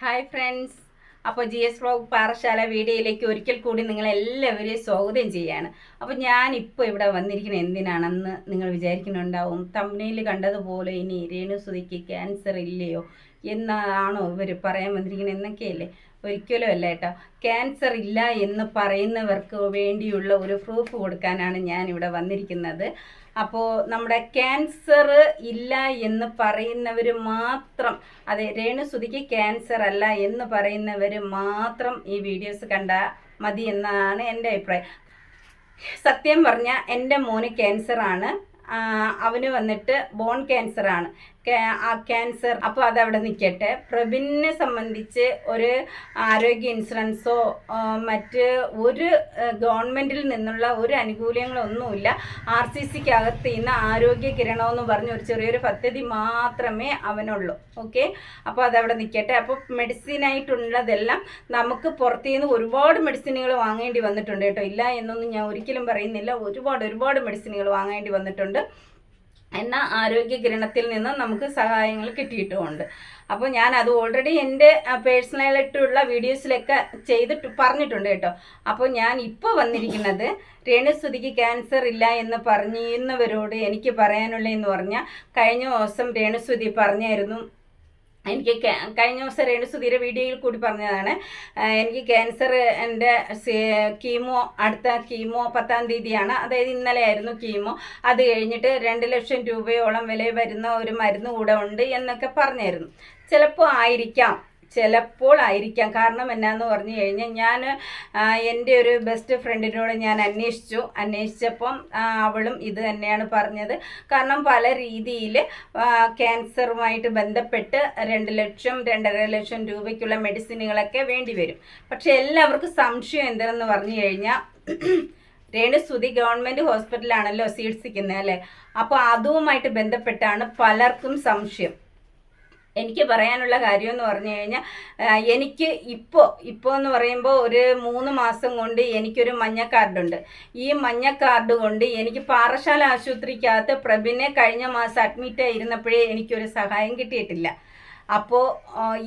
Hi friends. അപ്പോൾ GS vlog Parassala വീഡിയോയിലേക്ക് ഒരിക്കൽ കൂടി നിങ്ങളെല്ലാവരെയും സ്വാഗതം ചെയ്യാണ്. അപ്പോൾ ഞാനിപ്പോൾ ഇവിടെ വന്നിരിക്കുന്നത് എന്തിനാണെന്ന് നിങ്ങൾ വിചാരിക്കുന്നുണ്ടാവും. തമ്പനയിൽ കണ്ടതുപോലെ ഇനി രേണുസുതിക്ക് ക്യാൻസർ ഇല്ലയോ എന്നാണോ ഇവർ പറയാൻ വന്നിരിക്കുന്നത് എന്നൊക്കെയല്ലേ. ഒരിക്കലും അല്ല കേട്ടോ. ക്യാൻസർ ഇല്ല എന്ന് പറയുന്നവർക്ക് വേണ്ടിയുള്ള ഒരു പ്രൂഫ് കൊടുക്കാനാണ് ഞാനിവിടെ വന്നിരിക്കുന്നത്. അപ്പോൾ നമ്മുടെ ക്യാൻസർ ഇല്ല എന്ന് പറയുന്നവർ മാത്രം, അതെ, രേണുസുതിക്ക് ക്യാൻസർ അല്ല എന്ന് പറയുന്നവർ മാത്രം ഈ വീഡിയോസ് കണ്ടാൽ മതി എന്നാണ് എൻ്റെ അഭിപ്രായം. സത്യം പറഞ്ഞാൽ എൻ്റെ മോന് ക്യാൻസറാണ്. അവന് വന്നിട്ട് ബോൺ ക്യാൻസറാണ്. ആ ക്യാൻസർ അപ്പോൾ അതവിടെ നിൽക്കട്ടെ. പ്രബിനെ സംബന്ധിച്ച് ഒരു ആരോഗ്യ ഇൻഷുറൻസോ മറ്റ് ഒരു ഗവൺമെൻറ്റിൽ നിന്നുള്ള ഒരു ആനുകൂല്യങ്ങളൊന്നുമില്ല. RCCക്ക് അകത്ത് ഇന്ന് ആരോഗ്യ കിരണമെന്ന് പറഞ്ഞ ഒരു ചെറിയൊരു പദ്ധതി മാത്രമേ അവനുള്ളൂ. ഓക്കെ, അപ്പോൾ അതവിടെ നിൽക്കട്ടെ. അപ്പോൾ മെഡിസിനായിട്ടുള്ളതെല്ലാം നമുക്ക് പുറത്തുനിന്ന് ഒരുപാട് മെഡിസിനുകൾ വാങ്ങേണ്ടി വന്നിട്ടുണ്ട് കേട്ടോ. ഇല്ല എന്നൊന്നും ഞാൻ ഒരിക്കലും പറയുന്നില്ല. ഒരുപാട് മെഡിസിനുകൾ വാങ്ങേണ്ടി വന്നിട്ടുണ്ട്. എന്നാൽ ആരോഗ്യ കിരണത്തിൽ നിന്ന് നമുക്ക് സഹായങ്ങൾ കിട്ടിയിട്ടുമുണ്ട്. അപ്പോൾ ഞാൻ അത് ഓൾറെഡി എൻ്റെ പേഴ്സണലായിട്ടുള്ള വീഡിയോസിലൊക്കെ പറഞ്ഞിട്ടുണ്ട് കേട്ടോ. അപ്പോൾ ഞാൻ ഇപ്പോൾ വന്നിരിക്കുന്നത് രേണുസുതിക്ക് ക്യാൻസർ ഇല്ല എന്ന് പറഞ്ഞിരുന്നവരോട് എനിക്ക് പറയാനുള്ളതെന്ന് പറഞ്ഞാൽ, കഴിഞ്ഞ ദിവസം രേണുസുതി പറഞ്ഞായിരുന്നു, എനിക്ക് കഴിഞ്ഞ ദിവസം രേണുസുതിയുടെ വീഡിയോയിൽ കൂടി പറഞ്ഞതാണ്, എനിക്ക് ക്യാൻസർ എൻ്റെ കീമോ, അടുത്ത കീമോ 10-ാം തീയതിയാണ്, അതായത് ഇന്നലെ ആയിരുന്നു കീമോ. അത് കഴിഞ്ഞിട്ട് 2 ലക്ഷം രൂപയോളം വില വരുന്ന ഒരു മരുന്ന് കൂടെ ഉണ്ട് എന്നൊക്കെ പറഞ്ഞായിരുന്നു. ചിലപ്പോൾ ആയിരിക്കാം. കാരണം എന്നാന്ന് പറഞ്ഞു കഴിഞ്ഞാൽ, ഞാൻ എൻ്റെ ഒരു ബെസ്റ്റ് ഫ്രണ്ടിനോട് ഞാൻ അന്വേഷിച്ചപ്പം അവളും ഇത് തന്നെയാണ് പറഞ്ഞത്. കാരണം പല രീതിയിൽ ക്യാൻസറുമായിട്ട് ബന്ധപ്പെട്ട് 2 ലക്ഷം 2.5 ലക്ഷം രൂപയ്ക്കുള്ള മെഡിസിനുകളൊക്കെ വേണ്ടി വരും. പക്ഷെ എല്ലാവർക്കും സംശയം എന്താണെന്ന് പറഞ്ഞു കഴിഞ്ഞാൽ, രേണുസുതി ഗവൺമെൻറ് ഹോസ്പിറ്റലാണല്ലോ ചികിത്സിക്കുന്നത് അല്ലേ. അപ്പോൾ അതുമായിട്ട് ബന്ധപ്പെട്ടാണ് പലർക്കും സംശയം. എനിക്ക് പറയാനുള്ള കാര്യം എന്ന് പറഞ്ഞു കഴിഞ്ഞാൽ, എനിക്ക് ഇപ്പോൾ എന്ന് പറയുമ്പോൾ ഒരു 3 മാസം കൊണ്ട് എനിക്കൊരു മഞ്ഞ കാർഡുണ്ട്. ഈ മഞ്ഞ കാർഡ് കൊണ്ട് എനിക്ക് പാറശാല ആശുപത്രിക്കകത്ത് പ്രബിനെ കഴിഞ്ഞ മാസം അഡ്മിറ്റ് ആയിരുന്നപ്പോഴേ എനിക്കൊരു സഹായം കിട്ടിയിട്ടില്ല. അപ്പോൾ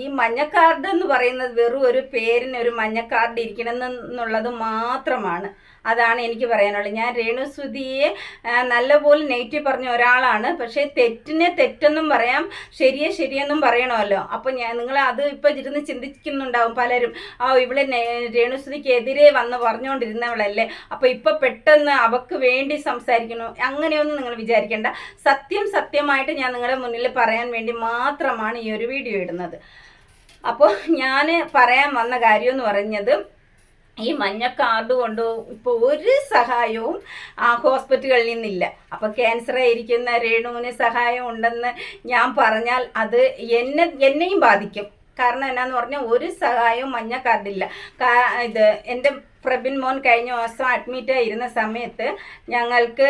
ഈ മഞ്ഞ കാർഡ് എന്ന് പറയുന്നത് വെറും ഒരു പേരിന് ഒരു മഞ്ഞ കാർഡ് ഇരിക്കണം എന്നുള്ളത് മാത്രമാണ്. അതാണ് എനിക്ക് പറയാനുള്ളത്. ഞാൻ രേണുസുതിയെ നല്ലപോലെ നെഗറ്റീവ് പറഞ്ഞ ഒരാളാണ്. പക്ഷേ തെറ്റിനെ തെറ്റെന്നും പറയാം, ശരിയെന്നും പറയണമല്ലോ. അപ്പോൾ നിങ്ങൾ അത് ഇപ്പോൾ ഇരുന്ന് ചിന്തിക്കുന്നുണ്ടാവും പലരും, ഇവിടെ രേണുസുതിക്ക് എതിരെ വന്ന് പറഞ്ഞുകൊണ്ടിരുന്നവളല്ലേ, അപ്പോൾ ഇപ്പോൾ പെട്ടെന്ന് അവൾക്ക് വേണ്ടി സംസാരിക്കണം, അങ്ങനെയൊന്നും നിങ്ങൾ വിചാരിക്കേണ്ട. സത്യമായിട്ട് ഞാൻ നിങ്ങളുടെ മുന്നിൽ പറയാൻ വേണ്ടി മാത്രമാണ് ഈ ഒരു വീഡിയോ ഇടുന്നത്. അപ്പോൾ ഞാൻ പറയാൻ വന്ന കാര്യം എന്ന് പറഞ്ഞത്, ഈ മഞ്ഞ കാർഡ് കൊണ്ട് ഇപ്പോൾ ഒരു സഹായവും ഹോസ്പിറ്റലുകളിൽ നിന്നില്ല. അപ്പോൾ ക്യാൻസർ ആയിരിക്കുന്ന രേണുവിന് സഹായം ഉണ്ടെന്ന് ഞാൻ പറഞ്ഞാൽ അത് എന്നെയും ബാധിക്കും. കാരണം എന്നാന്ന് പറഞ്ഞാൽ, ഒരു സഹായവും മഞ്ഞ കാർഡില്ല. ഇത് എൻ്റെ പ്രബിൻ മോൻ കഴിഞ്ഞ ദിവസം അഡ്മിറ്റായിരുന്ന സമയത്ത് ഞങ്ങൾക്ക്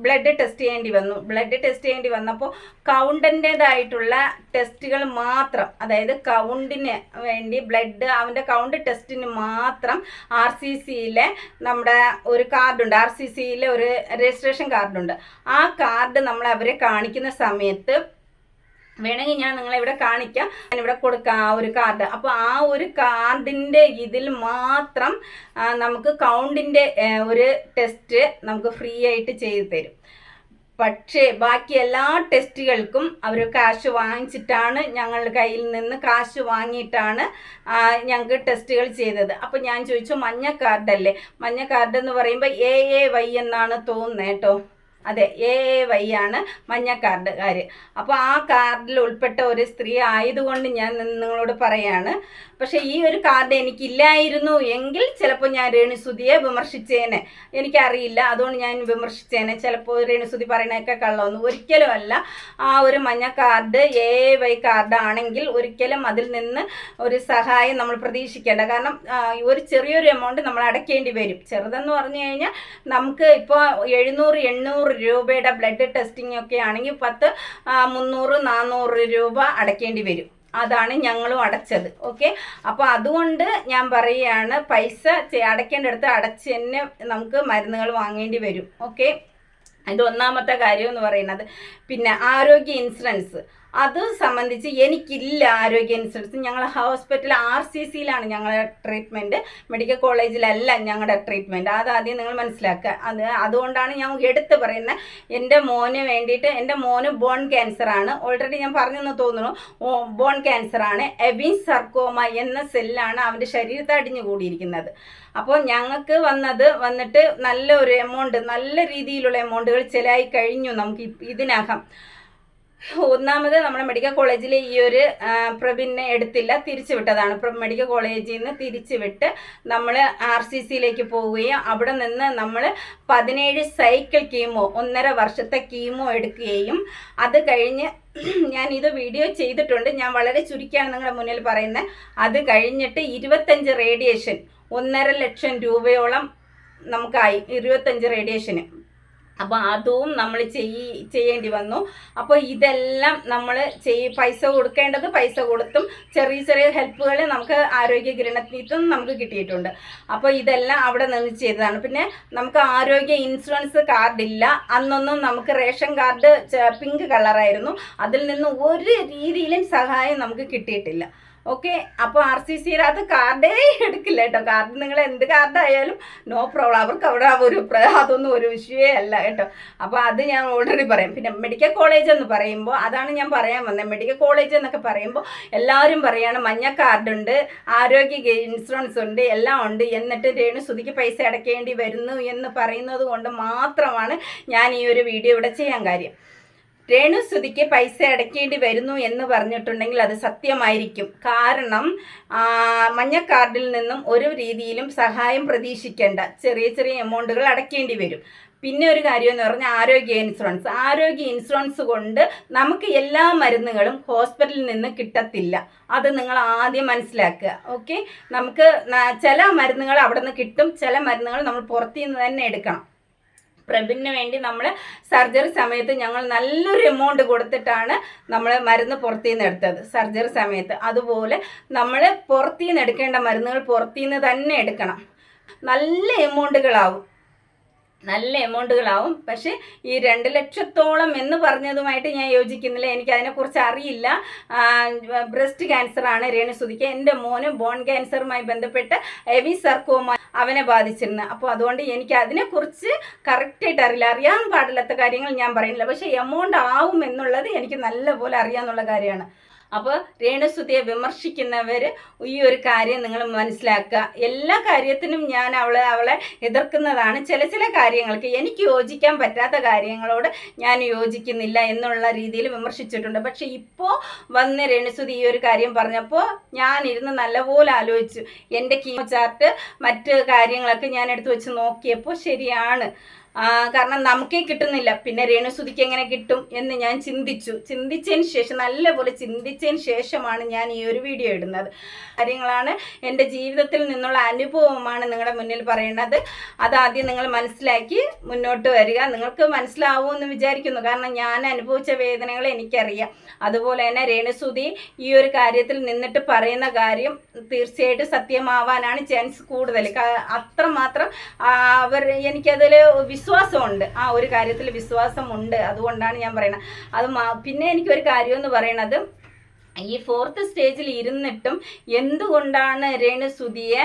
ബ്ലഡ് ടെസ്റ്റ് ചെയ്യേണ്ടി വന്നപ്പോൾ കൗണ്ടിൻ്റേതായിട്ടുള്ള ടെസ്റ്റുകൾ മാത്രം, അതായത് കൗണ്ടിന് വേണ്ടി ബ്ലഡ്, അവൻ്റെ കൗണ്ട് ടെസ്റ്റിന് മാത്രം RCCയിലെ നമ്മുടെ ഒരു കാർഡുണ്ട്, RCCയിലെ ഒരു രജിസ്ട്രേഷൻ കാർഡുണ്ട്. ആ കാർഡ് നമ്മൾ അവരെ കാണിക്കുന്ന സമയത്ത്, വേണമെങ്കിൽ ഞാൻ നിങ്ങളെ ഇവിടെ കാണിക്കാം, ഞാനിവിടെ കൊടുക്കാം ആ ഒരു കാർഡ്. അപ്പോൾ ആ ഒരു കാർഡിൻ്റെ ഇതിൽ മാത്രം നമുക്ക് കൗണ്ടിൻ്റെ ഒരു ടെസ്റ്റ് നമുക്ക് ഫ്രീ ആയിട്ട് ചെയ്തു തരും. പക്ഷേ ബാക്കി എല്ലാ ടെസ്റ്റുകൾക്കും അവർ കാശ് വാങ്ങിച്ചിട്ടാണ്, ഞങ്ങളുടെ കയ്യിൽ നിന്ന് കാശ് വാങ്ങിയിട്ടാണ് ഞങ്ങൾക്ക് ടെസ്റ്റുകൾ ചെയ്തത്. അപ്പോൾ ഞാൻ ചോദിച്ചു, മഞ്ഞ കാർഡല്ലേ? മഞ്ഞ കാർഡ് എന്ന് പറയുമ്പോൾ AAY എന്നാണ് തോന്നുന്നത് കേട്ടോ. അതെ, AAY ആണ് മഞ്ഞ കാർഡുകാർ. അപ്പോൾ ആ കാർഡിൽ ഉൾപ്പെട്ട ഒരു സ്ത്രീ ആയതുകൊണ്ട് ഞാൻ നിങ്ങളോട് പറയാണ്. പക്ഷേ ഈ ഒരു കാർഡ് എനിക്കില്ലായിരുന്നു എങ്കിൽ ചിലപ്പോൾ ഞാൻ രേണുസുതിയെ വിമർശിച്ചേനെ. എനിക്കറിയില്ല, അതുകൊണ്ട് ഞാൻ വിമർശിച്ചേനെ. ചിലപ്പോൾ രേണുസുതി പറയണതൊക്കെ കള്ളമൊന്നും ഒരിക്കലും അല്ല. ആ ഒരു മഞ്ഞ കാർഡ് AAY കാർഡാണെങ്കിൽ ഒരിക്കലും അതിൽ നിന്ന് ഒരു സഹായം നമ്മൾ പ്രതീക്ഷിക്കേണ്ട. കാരണം ഒരു ചെറിയൊരു എമൗണ്ട് നമ്മൾ അടയ്ക്കേണ്ടി വരും. ചെറുതെന്ന് പറഞ്ഞു കഴിഞ്ഞാൽ, നമുക്ക് ഇപ്പോൾ 700-800 രൂപയുടെ ബ്ലഡ് ടെസ്റ്റിംഗ് ഒക്കെ ആണെങ്കിൽ 300-400 രൂപ അടയ്ക്കേണ്ടി വരും. അതാണ് ഞങ്ങളും അടച്ചത്. ഓക്കെ, അപ്പോൾ അതുകൊണ്ട് ഞാൻ പറയുകയാണ്, പൈസ അടയ്ക്കേണ്ടടുത്ത് അടച്ച് തന്നെ നമുക്ക് മരുന്നുകൾ വാങ്ങേണ്ടി വരും. ഓക്കെ, ഇത് ഒന്നാമത്തെ കാര്യം എന്ന് പറയുന്നത്. പിന്നെ ആരോഗ്യ ഇൻഷുറൻസ് അത് സംബന്ധിച്ച് എനിക്കില്ല ആരോഗ്യ ഇൻഷുറൻസ്. ഞങ്ങൾ ഹോസ്പിറ്റൽ RCCയിലാണ് ഞങ്ങളുടെ ട്രീറ്റ്മെൻറ്റ്, മെഡിക്കൽ കോളേജിലല്ല ഞങ്ങളുടെ ട്രീറ്റ്മെൻറ്റ്. അതാദ്യം നിങ്ങൾ മനസ്സിലാക്കുക. അതുകൊണ്ടാണ് ഞാൻ എടുത്ത് പറയുന്നത്. എൻ്റെ മോന് വേണ്ടിയിട്ട്, എൻ്റെ മോന് ബോൺ ക്യാൻസറാണ്. ഓൾറെഡി ഞാൻ പറഞ്ഞെന്ന് തോന്നുന്നു, ബോൺ ക്യാൻസറാണ്. എബിൻസ് സർക്കോമ എന്ന സെല്ലാണ് അവൻ്റെ ശരീരത്തെ അടിഞ്ഞുകൂടിയിരിക്കുന്നത്. അപ്പോൾ ഞങ്ങൾക്ക് വന്നിട്ട് നല്ലൊരു എമൗണ്ട്, നല്ല രീതിയിലുള്ള എമൗണ്ടുകൾ ചിലവായി കഴിഞ്ഞു നമുക്ക് ഇതിനകം. ഒന്നാമത് നമ്മുടെ മെഡിക്കൽ കോളേജിൽ ഈ ഒരു പ്രബിനെ എടുത്തില്ല, തിരിച്ചു വിട്ടതാണ്. മെഡിക്കൽ കോളേജിൽ നിന്ന് തിരിച്ചു വിട്ട് നമ്മൾ RCCയിലേക്ക് പോവുകയും അവിടെ നിന്ന് നമ്മൾ 17 സൈക്കിൾ കീമോ, 1.5 വർഷത്തെ കീമോ എടുക്കുകയും അത് കഴിഞ്ഞ് ഞാൻ ഇത് വീഡിയോ ചെയ്തിട്ടുണ്ട്, ഞാൻ വളരെ ചുരുക്കിയാണ് നിങ്ങളുടെ മുന്നിൽ പറയുന്നത്. അത് കഴിഞ്ഞിട്ട് 25 റേഡിയേഷൻ, 1.5 ലക്ഷം രൂപയോളം നമുക്കായി 25 റേഡിയേഷന്. അപ്പോൾ അതും നമ്മൾ ചെയ്യേണ്ടി വന്നു. അപ്പോൾ ഇതെല്ലാം നമ്മൾ പൈസ കൊടുക്കേണ്ടത് പൈസ കൊടുത്തും ചെറിയ ചെറിയ ഹെൽപ്പുകൾ നമുക്ക് ആരോഗ്യ ഗൃഹത്തിൽ നമുക്ക് കിട്ടിയിട്ടുണ്ട്. അപ്പോൾ ഇതെല്ലാം അവിടെ നിന്ന് ചെയ്തതാണ്. പിന്നെ നമുക്ക് ആരോഗ്യ ഇൻഷുറൻസ് കാർഡില്ല. അന്നൊന്നും നമുക്ക് റേഷൻ കാർഡ് പിങ്ക് കളറായിരുന്നു. അതിൽ നിന്ന് ഒരു രീതിയിലും സഹായം നമുക്ക് കിട്ടിയിട്ടില്ല. ഓക്കെ, അപ്പോൾ RCCയിൽ അത് കാർഡേ എടുക്കില്ല കേട്ടോ. കാർഡ് നിങ്ങൾ എന്ത് കാർഡായാലും നോ പ്രോബ്ലം, അവർക്ക് അവിടെ അതൊന്നും ഒരു വിഷയമേ അല്ല കേട്ടോ. അപ്പോൾ അത് ഞാൻ ഓൾറെഡി പറയാം. പിന്നെ മെഡിക്കൽ കോളേജ് എന്ന് പറയുമ്പോൾ അതാണ് ഞാൻ പറയാൻ വന്നത്. മെഡിക്കൽ കോളേജ് എന്നൊക്കെ പറയുമ്പോൾ എല്ലാവരും പറയാണ് മഞ്ഞ കാർഡുണ്ട്, ആരോഗ്യ ഇൻഷുറൻസ് ഉണ്ട്, എല്ലാം ഉണ്ട്, എന്നിട്ട് രേണുസുതിക്ക് പൈസ അടയ്ക്കേണ്ടി വരുന്നു എന്ന് പറയുന്നത് കൊണ്ട് മാത്രമാണ് ഞാൻ ഈ ഒരു വീഡിയോ ഇവിടെ ചെയ്യാൻ കാര്യം. രേണുസുതിക്ക് പൈസ അടയ്ക്കേണ്ടി വരുന്നു എന്ന് പറഞ്ഞിട്ടുണ്ടെങ്കിൽ അത് സത്യമായിരിക്കും. കാരണം മഞ്ഞ കാർഡിൽ നിന്നും ഒരു രീതിയിലും സഹായം പ്രതീക്ഷിക്കേണ്ട, ചെറിയ ചെറിയ എമൗണ്ടുകൾ അടയ്ക്കേണ്ടി വരും. പിന്നെ ഒരു കാര്യം എന്ന് പറഞ്ഞാൽ ആരോഗ്യ ഇൻഷുറൻസ് കൊണ്ട് നമുക്ക് എല്ലാ മരുന്നുകളും ഹോസ്പിറ്റലിൽ നിന്ന് കിട്ടത്തില്ല. അത് നിങ്ങൾ ആദ്യം മനസ്സിലാക്കുക. ഓക്കെ, നമുക്ക് ചില മരുന്നുകൾ അവിടെ നിന്ന് കിട്ടും, ചില മരുന്നുകൾ നമ്മൾ പുറത്തു നിന്ന് തന്നെ എടുക്കണം. പ്രബിന് വേണ്ടി നമ്മൾ സർജറി സമയത്ത് ഞങ്ങൾ നല്ലൊരു എമൗണ്ട് കൊടുത്തിട്ടാണ് നമ്മൾ മരുന്ന് പുറത്തുനിന്ന് എടുത്തത് സർജറി സമയത്ത്. അതുപോലെ നമ്മൾ പുറത്തുനിന്ന് എടുക്കേണ്ട മരുന്നുകൾ പുറത്തുനിന്ന് തന്നെ എടുക്കണം. നല്ല എമൗണ്ടുകളാവും. പക്ഷേ ഈ 2 ലക്ഷത്തോളം എന്ന് പറഞ്ഞതുമായിട്ട് ഞാൻ യോജിക്കുന്നില്ല. എനിക്കതിനെക്കുറിച്ച് അറിയില്ല. ബ്രസ്റ്റ് ക്യാൻസറാണ് രേണുസുതിക്ക്. എൻ്റെ മോന് ബോൺ ക്യാൻസറുമായി ബന്ധപ്പെട്ട് എബിൻസ് സർക്കോമ അവനെ ബാധിച്ചിരുന്നു. അപ്പോൾ അതുകൊണ്ട് എനിക്ക് അതിനെക്കുറിച്ച് കറക്റ്റായിട്ട് അറിയില്ല. അറിയാൻ പാടില്ലാത്ത കാര്യങ്ങൾ ഞാൻ പറയുന്നില്ല. പക്ഷേ എമൗണ്ട് ആവും എന്നുള്ളത് എനിക്ക് നല്ലപോലെ അറിയാമെന്നുള്ള കാര്യമാണ്. അപ്പോൾ രേണുസുതിയെ വിമർശിക്കുന്നവർ ഈ ഒരു കാര്യം നിങ്ങൾ മനസ്സിലാക്കുക. എല്ലാ കാര്യത്തിനും ഞാൻ അവളെ എതിർക്കുന്നതാണ്. ചില കാര്യങ്ങൾക്ക് എനിക്ക് യോജിക്കാൻ പറ്റാത്ത കാര്യങ്ങളോട് ഞാൻ യോജിക്കുന്നില്ല എന്നുള്ള രീതിയിൽ വിമർശിച്ചിട്ടുണ്ട്. പക്ഷെ ഇപ്പോൾ വന്ന് രേണുസുതി ഈ ഒരു കാര്യം പറഞ്ഞപ്പോൾ ഞാനിരുന്ന് നല്ലപോലെ ആലോചിച്ചു. എൻ്റെ കീമോ ചാർട്ട് മറ്റ് കാര്യങ്ങളൊക്കെ ഞാൻ എടുത്തു വെച്ച് നോക്കിയപ്പോൾ ശരിയാണ്. കാരണം നമുക്കേ കിട്ടുന്നില്ല, പിന്നെ രേണുസുതിക്ക് എങ്ങനെ കിട്ടും എന്ന് ഞാൻ ചിന്തിച്ചതിന് ശേഷം, നല്ലപോലെ ചിന്തിച്ചതിന് ശേഷമാണ് ഞാൻ ഈ ഒരു വീഡിയോ ഇടുന്നത്. കാര്യങ്ങളാണ്, എൻ്റെ ജീവിതത്തിൽ നിന്നുള്ള അനുഭവമാണ് നിങ്ങളുടെ മുന്നിൽ പറയുന്നത്. അതാദ്യം നിങ്ങൾ മനസ്സിലാക്കി മുന്നോട്ട് വരിക. നിങ്ങൾക്ക് മനസ്സിലാവുമെന്ന് വിചാരിക്കുന്നു, കാരണം ഞാൻ അനുഭവിച്ച വേദനകൾ എനിക്കറിയാം. അതുപോലെ തന്നെ രേണുസുതി ഈ ഒരു കാര്യത്തിൽ നിന്നിട്ട് പറയുന്ന കാര്യം തീർച്ചയായിട്ടും സത്യമാവാനാണ് ചാൻസ് കൂടുതൽ. അത്രമാത്രം എനിക്കതിൽ വിശ്വാസമുണ്ട്. ആ ഒരു കാര്യത്തിൽ വിശ്വാസമുണ്ട്. അതുകൊണ്ടാണ് ഞാൻ പറയുന്നത്. പിന്നെ എനിക്കൊരു കാര്യം എന്ന് പറയുന്നത്, ഈ 4th സ്റ്റേജിൽ ഇരുന്നിട്ടും എന്തുകൊണ്ടാണ് രേണുസുതിയെ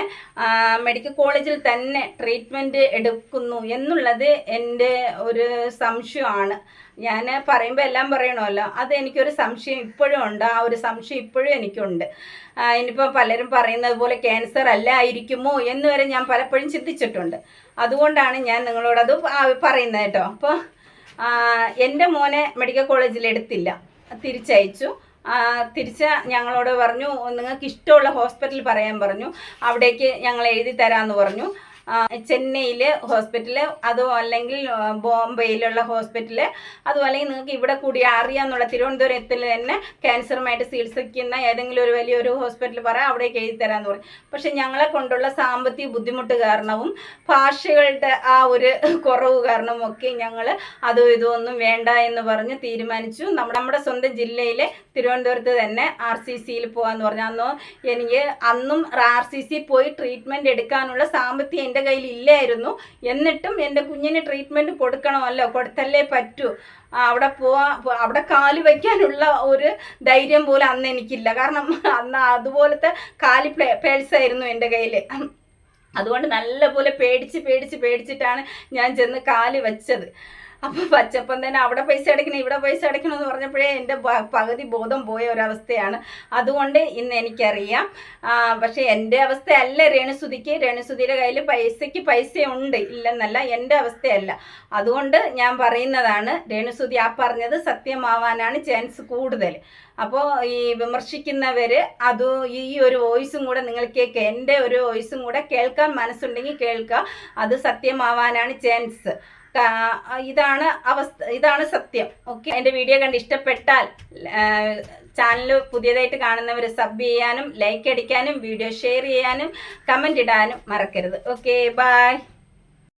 മെഡിക്കൽ കോളേജിൽ തന്നെ ട്രീറ്റ്മെൻറ്റ് എടുക്കുന്നു എന്നുള്ളത് എൻ്റെ ഒരു സംശയമാണ്. ഞാൻ പറയുമ്പോൾ എല്ലാം പറയണമല്ലോ, അത് എനിക്കൊരു സംശയം ഇപ്പോഴും ഉണ്ട്. ആ ഒരു സംശയം ഇപ്പോഴും എനിക്കുണ്ട്. ഇനിയിപ്പോൾ പലരും പറയുന്നത് പോലെ ക്യാൻസർ അല്ലായിരിക്കുമോ എന്ന് വരെ ഞാൻ പലപ്പോഴും ചിന്തിച്ചിട്ടുണ്ട്. അതുകൊണ്ടാണ് ഞാൻ നിങ്ങളോടത് പറയുന്നത് കേട്ടോ. അപ്പോൾ എൻ്റെ മോനെ മെഡിക്കൽ കോളേജിൽ എടുത്തില്ല, തിരിച്ചയച്ചു. ഞങ്ങളോട് പറഞ്ഞു നിങ്ങൾക്ക് ഇഷ്ടമുള്ള ഹോസ്പിറ്റൽ പറയാൻ പറഞ്ഞു. അവിടേക്ക് ഞങ്ങൾ എഴുതി തരാമെന്ന് പറഞ്ഞു. ചെന്നൈയിൽ ഹോസ്പിറ്റൽ, അതോ അല്ലെങ്കിൽ ബോംബെയിലുള്ള ഹോസ്പിറ്റൽ, അതോ അല്ലെങ്കിൽ നിങ്ങൾക്ക് ഇവിടെ കൂടി അറിയാമെന്നുള്ള തിരുവനന്തപുരത്തിൽ തന്നെ ക്യാൻസറുമായിട്ട് ചികിത്സിക്കുന്ന ഏതെങ്കിലും ഒരു വലിയൊരു ഹോസ്പിറ്റൽ പറയാം, അവിടേക്ക് എഴുതി തരാമെന്ന് പറയും. പക്ഷെ ഞങ്ങളെ കൊണ്ടുള്ള സാമ്പത്തിക ബുദ്ധിമുട്ട് കാരണവും ഭാഷകളുടെ ആ ഒരു കുറവ് കാരണവും ഒക്കെ ഞങ്ങൾ അതും ഇതൊന്നും വേണ്ട എന്ന് പറഞ്ഞ് തീരുമാനിച്ചു. നമ്മുടെ സ്വന്തം ജില്ലയിലെ തിരുവനന്തപുരത്ത് തന്നെ RCCയിൽ പോകാമെന്ന് പറഞ്ഞു. അന്നും RCC പോയി ട്രീറ്റ്മെൻറ്റ് എടുക്കാനുള്ള സാമ്പത്തികം എൻ്റെ കയ്യിൽ ഇല്ലായിരുന്നു. എന്നിട്ടും എൻ്റെ കുഞ്ഞിന് ട്രീറ്റ്മെൻറ്റ് കൊടുക്കണമല്ലോ, കൊടുത്തല്ലേ പറ്റൂ. അവിടെ കാല് വയ്ക്കാനുള്ള ഒരു ധൈര്യം പോലും അന്ന് എനിക്കില്ല. കാരണം അന്ന് അതുപോലത്തെ കാലി പേഴ്സായിരുന്നു എൻ്റെ കയ്യിൽ. അതുകൊണ്ട് നല്ലപോലെ പേടിച്ചിട്ടാണ് ഞാൻ ചെന്ന് കാല് വെച്ചത്. അപ്പോൾ വച്ചപ്പം തന്നെ അവിടെ പൈസ അടയ്ക്കണം ഇവിടെ പൈസ അടയ്ക്കണം എന്ന് പറഞ്ഞപ്പോഴേ എൻ്റെ പകുതി ബോധം പോയ ഒരവസ്ഥയാണ്. അതുകൊണ്ട് ഇന്ന് എനിക്കറിയാം. പക്ഷേ എൻ്റെ അവസ്ഥയല്ല രേണുസുതിയുടെ കയ്യിൽ പൈസയുണ്ട്, ഇല്ലെന്നല്ല, എൻ്റെ അവസ്ഥയല്ല. അതുകൊണ്ട് ഞാൻ പറയുന്നതാണ്, രേണുസുതി ആ പറഞ്ഞത് സത്യമാവാനാണ് ചാൻസ് കൂടുതൽ. അപ്പോൾ ഈ വിമർശിക്കുന്നവർ ഈ ഒരു വോയിസും കൂടെ നിങ്ങൾ കേൾക്കുക, എൻ്റെ ഒരു വോയിസും കൂടെ കേൾക്കാൻ മനസ്സുണ്ടെങ്കിൽ കേൾക്കുക. അത് സത്യമാവാനാണ് ചാൻസ്. ഇതാണ് സത്യം. ഓക്കെ, എൻ്റെ വീഡിയോ കണ്ട് ഇഷ്ടപ്പെട്ടാൽ ചാനൽ പുതിയതായിട്ട് കാണുന്നവർ സബ് ചെയ്യാനും ലൈക്ക് അടിക്കാനും വീഡിയോ ഷെയർ ചെയ്യാനും കമൻറ്റ് ഇടാനും മറക്കരുത്. Okay, by.